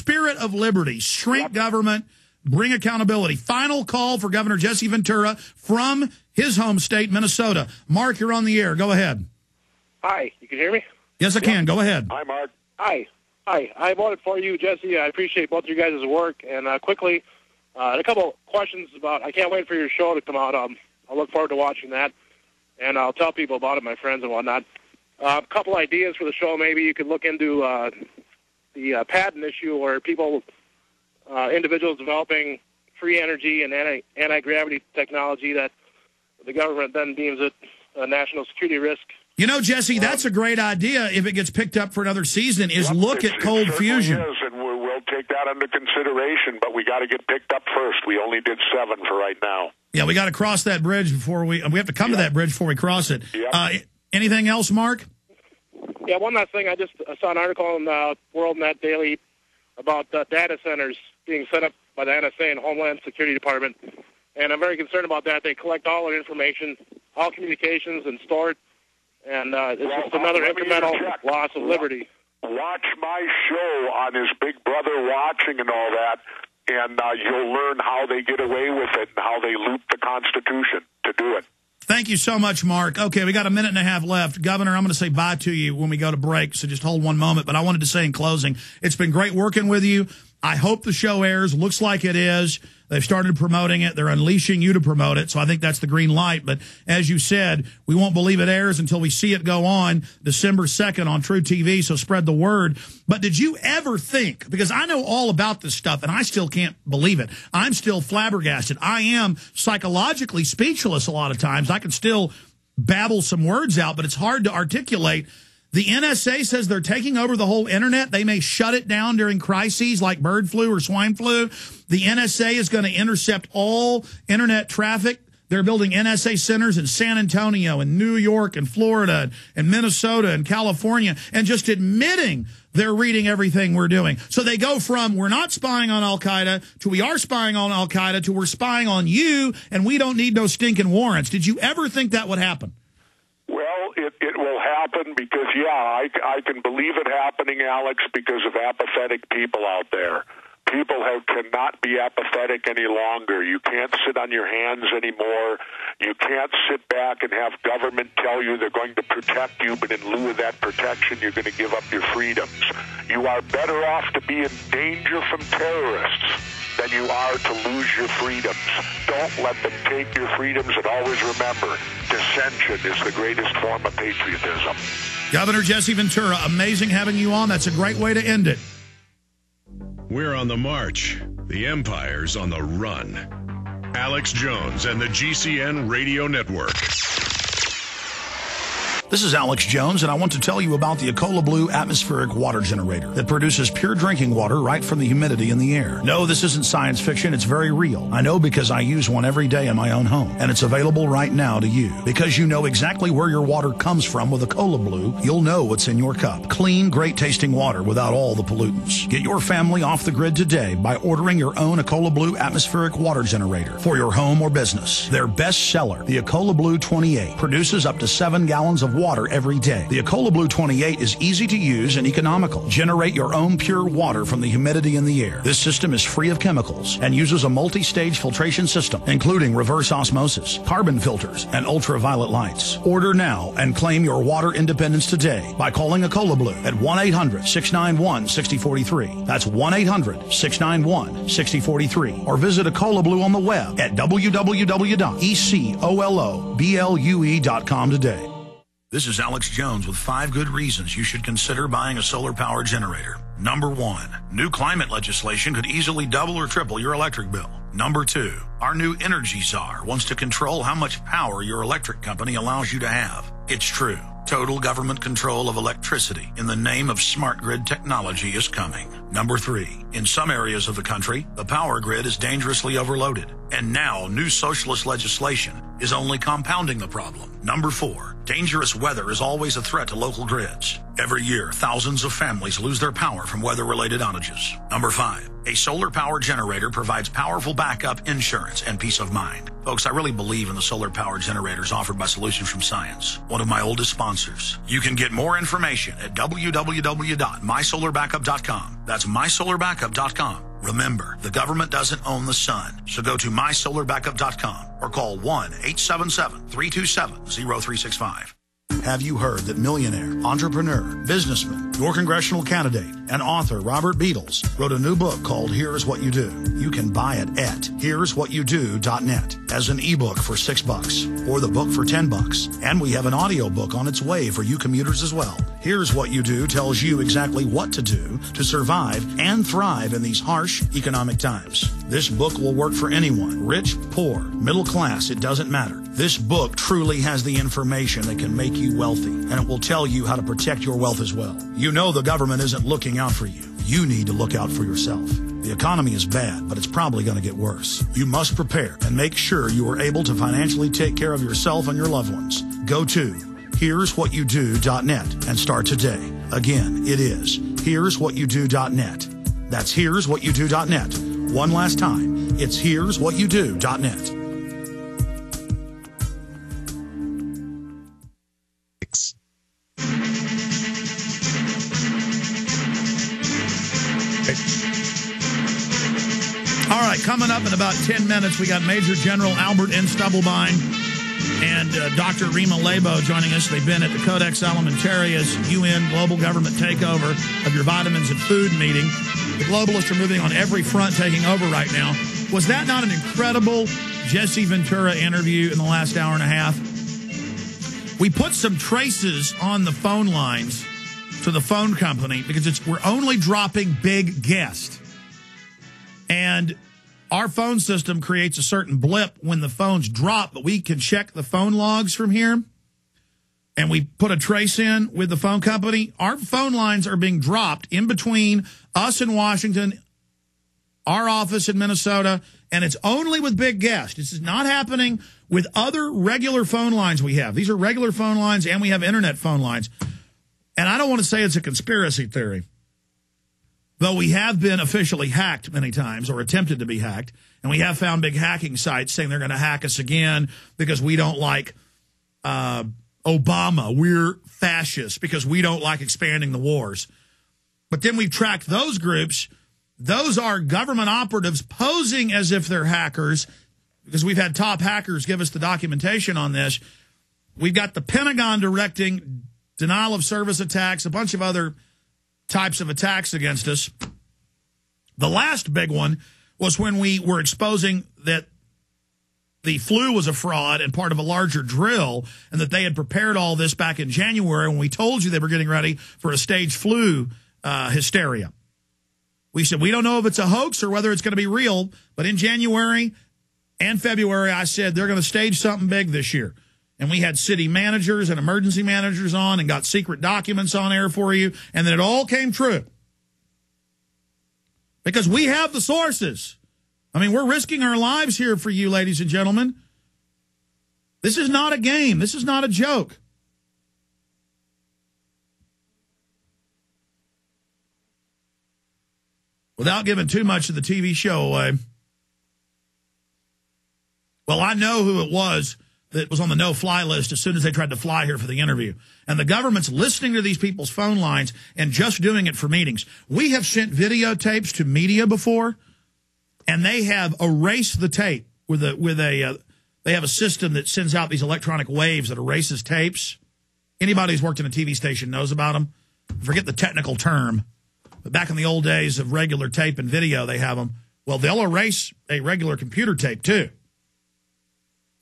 spirit of liberty, shrink government, bring accountability. Final call for Governor Jesse Ventura from his home state, Minnesota. Mark, you're on the air. Go ahead. Hi, you can hear me? Yes, I can. Go ahead. Hi, Mark. Hi. I voted for you, Jesse. I appreciate both of you guys' work. And quickly, a couple questions about, I can't wait for your show to come out. I'll look forward to watching that. And I'll tell people about it, my friends and whatnot. A couple ideas for the show. Maybe you could look into the patent issue where people, individuals developing free energy and anti-gravity technology that the government then deems it a national security risk. You know, Jesse, that's a great idea if it gets picked up for another season, is look at cold fusion. Is, and we'll take that under consideration, but we got to get picked up first. We only did 7 for right now. Yeah, we got to cross that bridge before we have to come to that bridge before we cross it. Anything else, Mark? Yeah, one last thing. I just saw an article in WorldNet Daily about data centers being set up by the NSA and Homeland Security Department, and I'm very concerned about that. They collect all our information, all communications, and store it. And it's just another incremental loss of liberty. Watch my show on his Big Brother watching and all that, and you'll learn how they get away with it and how they loop the Constitution to do it. Thank you so much, Mark. Okay, we got a minute and a half left. Governor, I'm going to say bye to you when we go to break, so just hold one moment. But I wanted to say in closing, it's been great working with you. I hope the show airs. Looks like it is. They've started promoting it. They're unleashing you to promote it, so I think that's the green light. But as you said, we won't believe it airs until we see it go on December 2nd on TruTV, so spread the word. But did you ever think, because I know all about this stuff, and I still can't believe it. I'm still flabbergasted. I am psychologically speechless a lot of times. I can still babble some words out, but it's hard to articulate. The NSA says they're taking over the whole internet. They may shut it down during crises like bird flu or swine flu. The NSA is going to intercept all internet traffic. They're building NSA centers in San Antonio and New York and Florida and Minnesota and California, and just admitting they're reading everything we're doing. So they go from we're not spying on Al-Qaeda to we are spying on Al-Qaeda to we're spying on you and we don't need no stinking warrants. Did you ever think that would happen? Well, it will happen because, I can believe it happening, Alex, because of apathetic people out there. People cannot be apathetic any longer. You can't sit on your hands anymore. You can't sit back and have government tell you they're going to protect you, but in lieu of that protection, you're going to give up your freedoms. You are better off to be in danger from terrorists than you are to lose your freedoms. Don't let them take your freedoms, and always remember, dissension is the greatest form of patriotism. Governor Jesse Ventura, amazing having you on. That's a great way to end it. We're on the march. The empire's on the run. Alex Jones and the GCN Radio Network. This is Alex Jones, and I want to tell you about the Ecola Blue atmospheric water generator that produces pure drinking water right from the humidity in the air. No, this isn't science fiction. It's very real. I know because I use one every day in my own home, and it's available right now to you. Because you know exactly where your water comes from with Ecola Blue, you'll know what's in your cup. Clean, great-tasting water without all the pollutants. Get your family off the grid today by ordering your own Ecola Blue atmospheric water generator for your home or business. Their best seller, the Ecola Blue 28, produces up to 7 gallons of water every day. The Ecola Blue 28 is easy to use and economical. Generate your own pure water from the humidity in the air. This system is free of chemicals and uses a multi-stage filtration system, including reverse osmosis, carbon filters, and ultraviolet lights. Order now and claim your water independence today by calling Ecola Blue at 1-800-691-6043. That's 1-800-691-6043. Or visit Ecola Blue on the web at www.ecoloblu.com today. This is Alex Jones with 5 good reasons you should consider buying a solar power generator. Number 1, new climate legislation could easily double or triple your electric bill. Number 2, our new energy czar wants to control how much power your electric company allows you to have. It's true. Total government control of electricity in the name of smart grid technology is coming. Number 3, in some areas of the country, the power grid is dangerously overloaded. And now new socialist legislation is only compounding the problem. Number 4, dangerous weather is always a threat to local grids. Every year, thousands of families lose their power from weather-related outages. Number 5, A solar power generator provides powerful backup, insurance, and peace of mind. Folks, I really believe in the solar power generators offered by Solutions from Science, one of my oldest sponsors. You can get more information at www.mysolarbackup.com. That's mysolarbackup.com. Remember, the government doesn't own the sun, so go to mysolarbackup.com or call 1-877-327-0365. Have you heard that millionaire, entrepreneur, businessman, your congressional candidate, and author Robert Beadles wrote a new book called Here's What You Do? You can buy it at here'swhatyoudo.net as an ebook for $6 or the book for $10. And we have an audio book on its way for you commuters as well. Here's What You Do tells you exactly what to do to survive and thrive in these harsh economic times. This book will work for anyone, rich, poor, middle class, it doesn't matter. This book truly has the information that can make you wealthy, and it will tell you how to protect your wealth as well. You know the government isn't looking out for you. You need to look out for yourself. The economy is bad, but it's probably going to get worse. You must prepare and make sure you are able to financially take care of yourself and your loved ones. Go to here'swhatyoudo.net and start today. Again, it is here'swhatyoudo.net. That's here'swhatyoudo.net. One last time, it's here'swhatyoudo.net. All right, coming up in about 10 minutes, we got Major General Albert Stubblebine and Dr. Rima Laibow joining us. They've been at the Codex Alimentarius UN Global Government Takeover of Your Vitamins and Food meeting. The globalists are moving on every front, taking over right now. Was that not an incredible Jesse Ventura interview in the last hour and a half? We put some traces on the phone lines to the phone company because we're only dropping big guests. And our phone system creates a certain blip when the phones drop, but we can check the phone logs from here. And we put a trace in with the phone company. Our phone lines are being dropped in between us in Washington, our office in Minnesota, and it's only with big guests. This is not happening with other regular phone lines we have. These are regular phone lines, and we have internet phone lines. And I don't want to say it's a conspiracy theory, though we have been officially hacked many times or attempted to be hacked, and we have found big hacking sites saying they're going to hack us again because we don't like Obama. We're fascists because we don't like expanding the wars. But then we've tracked those groups. Those are government operatives posing as if they're hackers because we've had top hackers give us the documentation on this. We've got the Pentagon directing denial of service attacks, a bunch of other types of attacks against us. The last big one was when we were exposing that the flu was a fraud and part of a larger drill, and that they had prepared all this back in January when we told you they were getting ready for a staged flu hysteria. We said, we don't know if it's a hoax or whether it's going to be real, but in January and February, I said they're going to stage something big this year. And we had city managers and emergency managers on and got secret documents on air for you, and then it all came true. Because we have the sources. I mean, we're risking our lives here for you, ladies and gentlemen. This is not a game. This is not a joke. Without giving too much of the TV show away, well, I know who it was that was on the no-fly list as soon as they tried to fly here for the interview. And the government's listening to these people's phone lines and just doing it for meetings. We have sent videotapes to media before, and they have erased the tape with they have a system that sends out these electronic waves that erases tapes. Anybody who's worked in a TV station knows about them. Forget the technical term. But back in the old days of regular tape and video, they have them. Well, they'll erase a regular computer tape, too.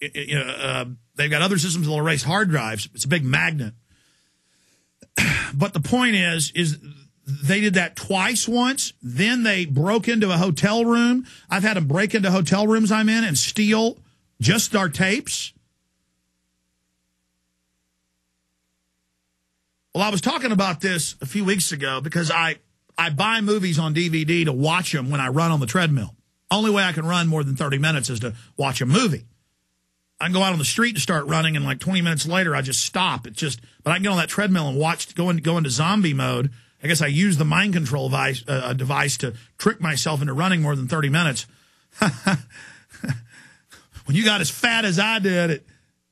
They've got other systems that will erase hard drives. It's a big magnet. But the point is they did that twice once. Then they broke into a hotel room. I've had them break into hotel rooms I'm in and steal just our tapes. Well, I was talking about this a few weeks ago because I buy movies on DVD to watch them when I run on the treadmill. Only way I can run more than 30 minutes is to watch a movie. I can go out on the street and start running, and like 20 minutes later, I just stop. But I can get on that treadmill and watch, go into zombie mode I guess I used the mind control device to trick myself into running more than 30 minutes. When you got as fat as I did at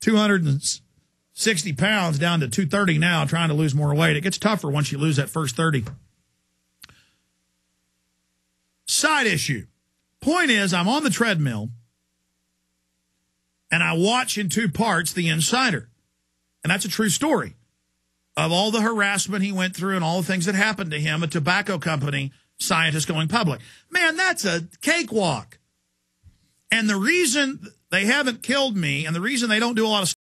260 pounds down to 230 now, trying to lose more weight, it gets tougher once you lose that first 30. Side issue. Point is, I'm on the treadmill, and I watch in 2 parts The Insider. And that's a true story of all the harassment he went through and all the things that happened to him, a tobacco company scientist going public. Man, that's a cakewalk. And the reason they haven't killed me and the reason they don't do a lot of